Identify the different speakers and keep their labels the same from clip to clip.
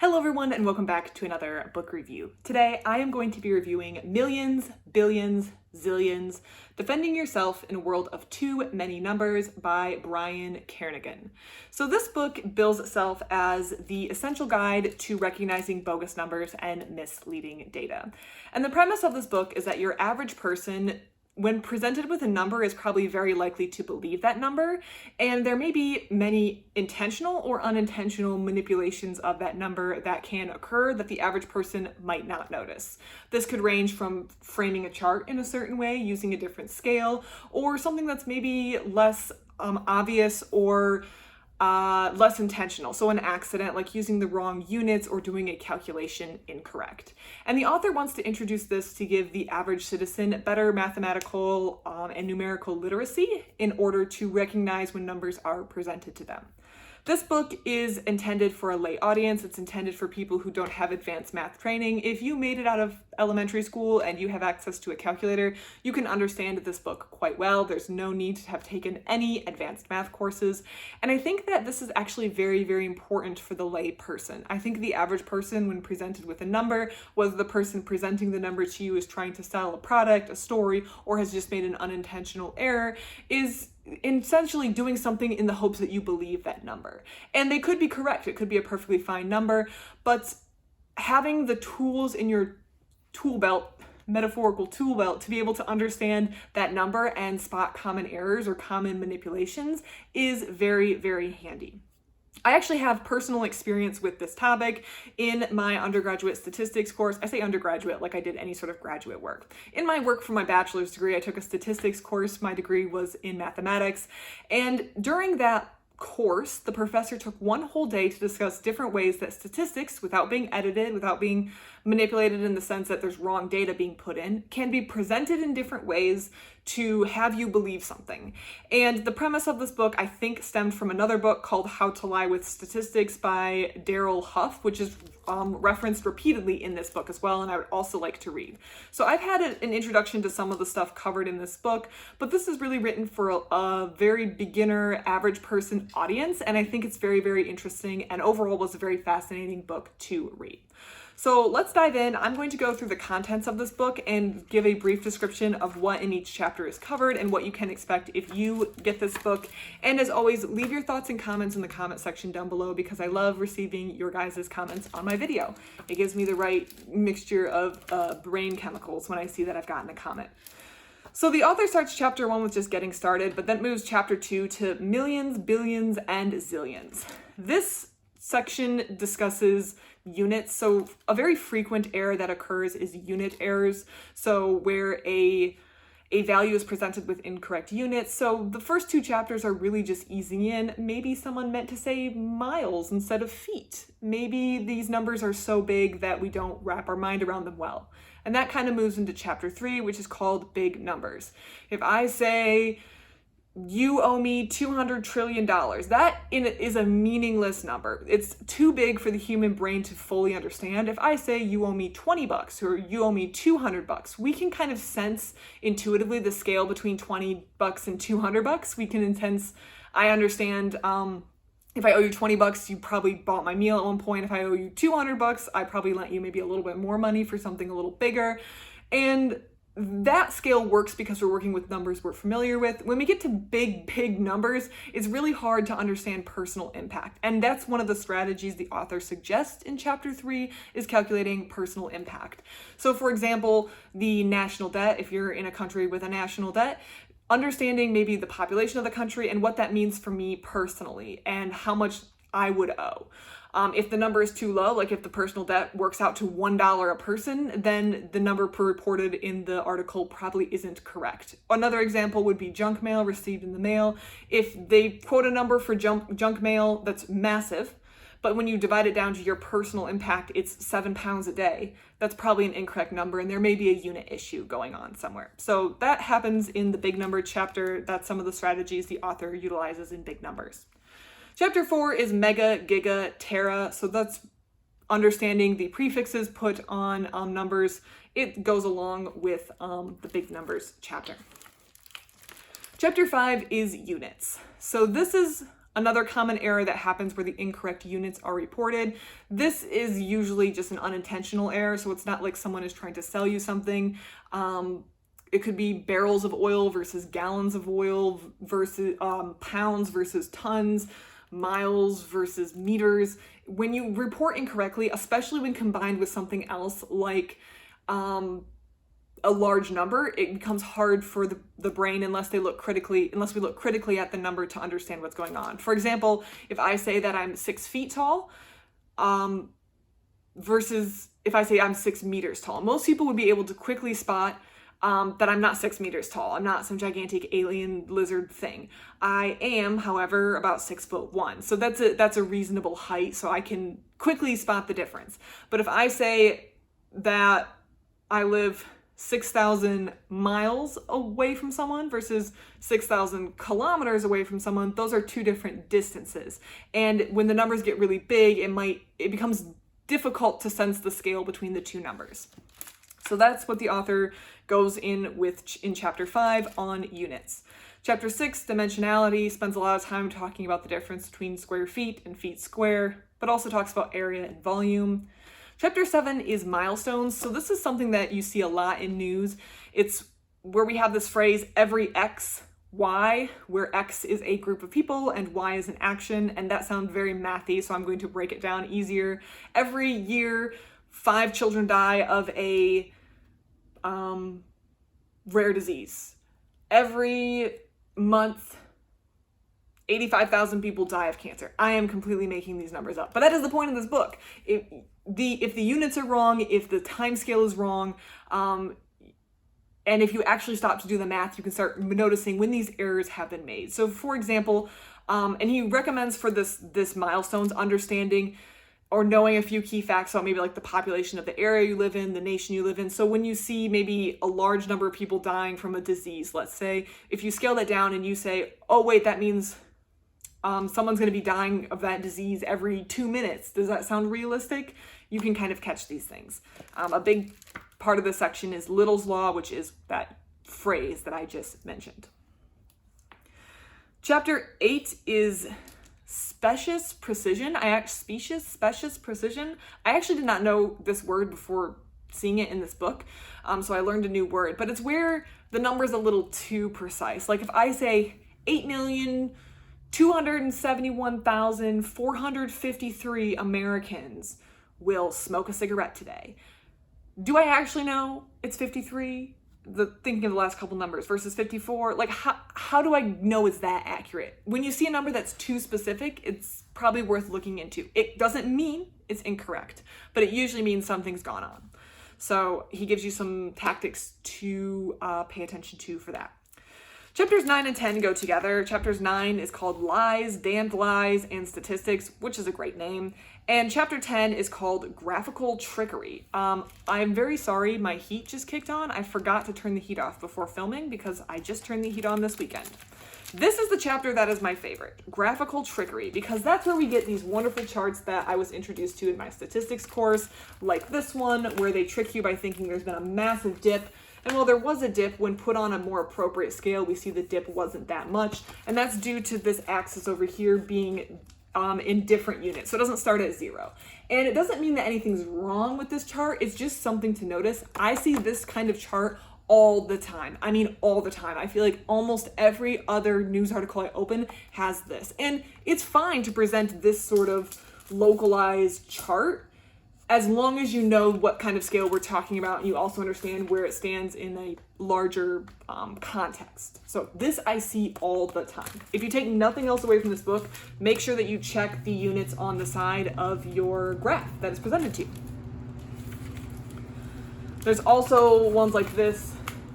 Speaker 1: Hello everyone and welcome back to another book review. Today I am going to be reviewing Millions, Billions, Zillions, Defending Yourself in a World of Too Many Numbers by Brian Kernighan. So this book bills itself as the essential guide to recognizing bogus numbers and misleading data. And the premise of this book is that your average person, when presented with a number, is probably very likely to believe that number, and there may be many intentional or unintentional manipulations of that number that can occur that the average person might not notice. This could range from framing a chart in a certain way using a different scale, or something that's maybe less obvious or less intentional. So an accident like using the wrong units or doing a calculation incorrect. And the author wants to introduce this to give the average citizen better mathematical and numerical literacy in order to recognize when numbers are presented to them. This book is intended for a lay audience. It's intended for people who don't have advanced math training. If you made it out of elementary school and you have access to a calculator, you can understand this book quite well. There's no need to have taken any advanced math courses. And I think that this is actually very, very important for the lay person. I think the average person, when presented with a number, whether the person presenting the number to you is trying to sell a product, a story, or has just made an unintentional error, is essentially doing something in the hopes that you believe that number. And they could be correct. It could be a perfectly fine number, but having the tools in your tool belt, metaphorical tool belt, to be able to understand that number and spot common errors or common manipulations is very, very handy. I actually have personal experience with this topic in my undergraduate statistics course. I say undergraduate like I did any sort of graduate work. In my work for my bachelor's degree, I took a statistics course. My degree was in mathematics. And during that course, the professor took one whole day to discuss different ways that statistics, without being edited, without being manipulated in the sense that there's wrong data being put in, can be presented in different ways to have you believe something. And the premise of this book, I think, stemmed from another book called How to Lie with Statistics by Daryl Huff, which is referenced repeatedly in this book as well, and I would also like to read. So I've had an introduction to some of the stuff covered in this book, but this is really written for a very beginner, average person audience, and I think it's very, very interesting, and overall was a very fascinating book to read. So let's dive in. I'm going to go through the contents of this book and give a brief description of what in each chapter is covered and what you can expect if you get this book. And as always, leave your thoughts and comments in the comment section down below because I love receiving your guys' comments on my video. It gives me the right mixture of brain chemicals when I see that I've gotten a comment. So the author starts chapter 1 with just getting started, but then moves chapter 2 to Millions, Billions, and Zillions. This section discusses units. So a very frequent error that occurs is unit errors. So where a value is presented with incorrect units. So the first two chapters are really just easing in. Maybe someone meant to say miles instead of feet. Maybe these numbers are so big that we don't wrap our mind around them well. And that kind of moves into chapter 3, which is called big numbers. If I say, you owe me $200 trillion. That is a meaningless number. It's too big for the human brain to fully understand. If I say you owe me 20 bucks or you owe me 200 bucks, we can kind of sense intuitively the scale between 20 bucks and 200 bucks. We can sense, I understand, if I owe you 20 bucks, you probably bought my meal at one point. If I owe you 200 bucks, I probably lent you maybe a little bit more money for something a little bigger. And that scale works because we're working with numbers we're familiar with. When we get to big numbers, it's really hard to understand personal impact. And that's one of the strategies the author suggests in chapter 3 is calculating personal impact. So for example, the national debt, if you're in a country with a national debt, understanding maybe the population of the country and what that means for me personally and how much I would owe. If the number is too low, like if the personal debt works out to $1 a person, then the number reported in the article probably isn't correct. Another example would be junk mail received in the mail. If they quote a number for junk mail that's massive, but when you divide it down to your personal impact, it's 7 pounds a day, that's probably an incorrect number, and there may be a unit issue going on somewhere. So that happens in the big number chapter. That's some of the strategies the author utilizes in big numbers. Chapter 4 is mega, giga, tera. So that's understanding the prefixes put on numbers. It goes along with the big numbers chapter. Chapter 5 is units. So this is Another common error that happens where the incorrect units are reported. This is usually just an unintentional error, so it's not like someone is trying to sell you something. It could be barrels of oil versus gallons of oil versus pounds versus tons, miles versus meters. When you report incorrectly, especially when combined with something else like a large number, it becomes hard for the brain unless we look critically at the number to understand what's going on. For example, if I say that I'm 6 feet tall, versus if I say I'm 6 meters tall, most people would be able to quickly spot that I'm not 6 meters tall. I'm not some gigantic alien lizard thing. I am, however, about 6'1". So that's a reasonable height, so I can quickly spot the difference. But if I say that I live 6,000 miles away from someone versus 6,000 kilometers away from someone, those are two different distances. And when the numbers get really big, it becomes difficult to sense the scale between the two numbers. So that's what the author goes in with in chapter 5 on units. Chapter 6, dimensionality, spends a lot of time talking about the difference between square feet and feet square, but also talks about area and volume. Chapter 7 is milestones. So this is something that you see a lot in news. It's where we have this phrase, every X, Y, where X is a group of people and Y is an action. And that sounds very mathy, so I'm going to break it down easier. Every year, 5 children die of a rare disease. Every month, 85,000 people die of cancer. I am completely making these numbers up, but that is the point of this book. If the units are wrong, if the time scale is wrong, and if you actually stop to do the math, you can start noticing when these errors have been made. So for example, and he recommends for this milestones understanding or knowing a few key facts about maybe like the population of the area you live in, the nation you live in. So when you see maybe a large number of people dying from a disease, let's say, if you scale that down and you say, oh wait, that means someone's going to be dying of that disease every 2 minutes. Does that sound realistic? You can kind of catch these things. A big part of this section is Little's Law, which is that phrase that I just mentioned. Chapter 8 is specious precision. Specious precision. I actually did not know this word before seeing it in this book, so I learned a new word. But it's where the number's a little too precise. Like if I say 8,271,453 Americans will smoke a cigarette today. Do I actually know it's 53? Thinking of the last couple numbers versus 54, like how do I know it's that accurate? When you see a number that's too specific, it's probably worth looking into. It doesn't mean it's incorrect, but it usually means something's gone on. So he gives you some tactics to pay attention to for that. Chapters 9 and 10 go together. Chapters 9 is called Lies, Damned Lies, and Statistics, which is a great name. And chapter 10 is called Graphical Trickery. I'm very sorry, my heat just kicked on. I forgot to turn the heat off before filming because I just turned the heat on this weekend. This is the chapter that is my favorite, Graphical Trickery, because that's where we get these wonderful charts that I was introduced to in my statistics course, like this one, where they trick you by thinking there's been a massive dip. And while there was a dip, when put on a more appropriate scale, we see the dip wasn't that much. And that's due to this axis over here being in different units. So it doesn't start at 0. And it doesn't mean that anything's wrong with this chart. It's just something to notice. I see this kind of chart all the time. I mean, all the time. I feel like almost every other news article I open has this. And it's fine to present this sort of localized chart as long as you know what kind of scale we're talking about and you also understand where it stands in a larger context. So this I see all the time. If you take nothing else away from this book, make sure that you check the units on the side of your graph that is presented to you. There's also ones like this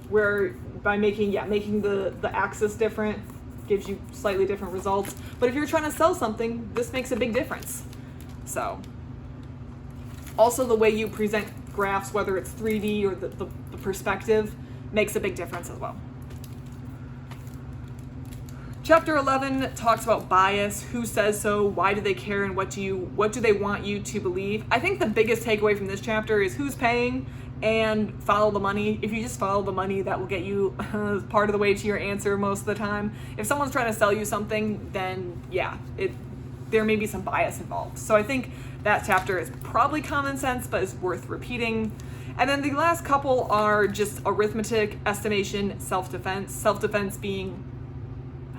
Speaker 1: where by making the axis different gives you slightly different results. But if you're trying to sell something, this makes a big difference. So also the way you present graphs, whether it's 3D or the perspective, makes a big difference as well. Chapter 11 talks about bias, who says so, why do they care, and what do they want you to believe. I think the biggest takeaway from this chapter is who's paying and follow the money. If you just follow the money, that will get you part of the way to your answer most of the time. If someone's trying to sell you something, then yeah, there may be some bias involved. So I think that chapter is probably common sense, but is worth repeating. And then the last couple are just arithmetic, estimation, self-defense. Self-defense being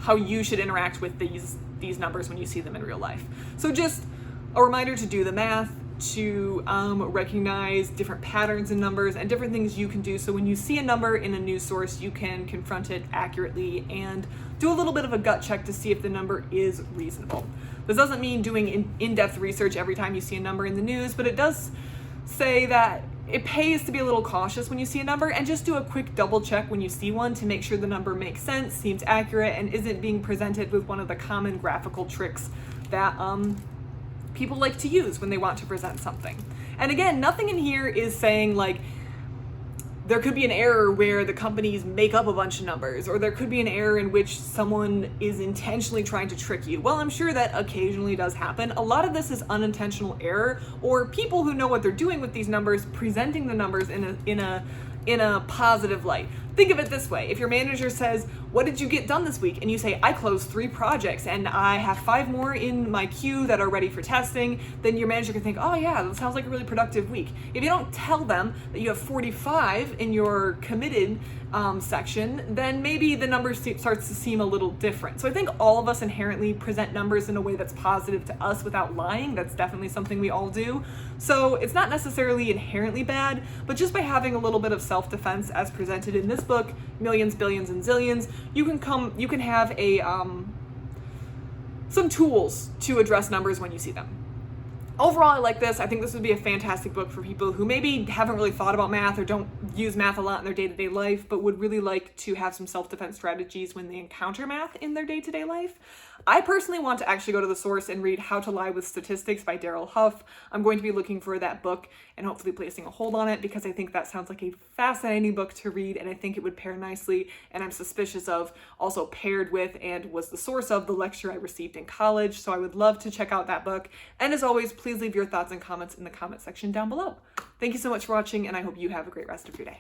Speaker 1: how you should interact with these numbers when you see them in real life. So just a reminder to do the math, to recognize different patterns in numbers and different things you can do. So when you see a number in a news source, you can confront it accurately and do a little bit of a gut check to see if the number is reasonable. This doesn't mean doing in-depth research every time you see a number in the news, but it does say that it pays to be a little cautious when you see a number and just do a quick double check when you see one to make sure the number makes sense, seems accurate, and isn't being presented with one of the common graphical tricks that people like to use when they want to present something. And again, nothing in here is saying like there could be an error where the companies make up a bunch of numbers, or there could be an error in which someone is intentionally trying to trick you. Well, I'm sure that occasionally does happen. A lot of this is unintentional error, or people who know what they're doing with these numbers presenting the numbers in a positive light. Think of it this way. If your manager says, "What did you get done this week?" and you say, "I closed 3 projects and I have 5 more in my queue that are ready for testing," then your manager can think, "Oh yeah, that sounds like a really productive week." If you don't tell them that you have 45 in your committed section, then maybe the number starts to seem a little different. So I think all of us inherently present numbers in a way that's positive to us without lying. That's definitely something we all do. So it's not necessarily inherently bad, but just by having a little bit of self-defense as presented in this book, Millions, Billions, and Zillions, you can have some tools to address numbers when you see them. Overall, I like this. I think this would be a fantastic book for people who maybe haven't really thought about math or don't use math a lot in their day-to-day life, but would really like to have some self-defense strategies when they encounter math in their day-to-day life. I personally want to actually go to the source and read How to Lie with Statistics by Daryl Huff. I'm going to be looking for that book and hopefully placing a hold on it because I think that sounds like a fascinating book to read, and I think it would pair nicely, and I'm suspicious of also paired with and was the source of the lecture I received in college. So I would love to check out that book. And as always, please leave your thoughts and comments in the comment section down below. Thank you so much for watching, and I hope you have a great rest of your day.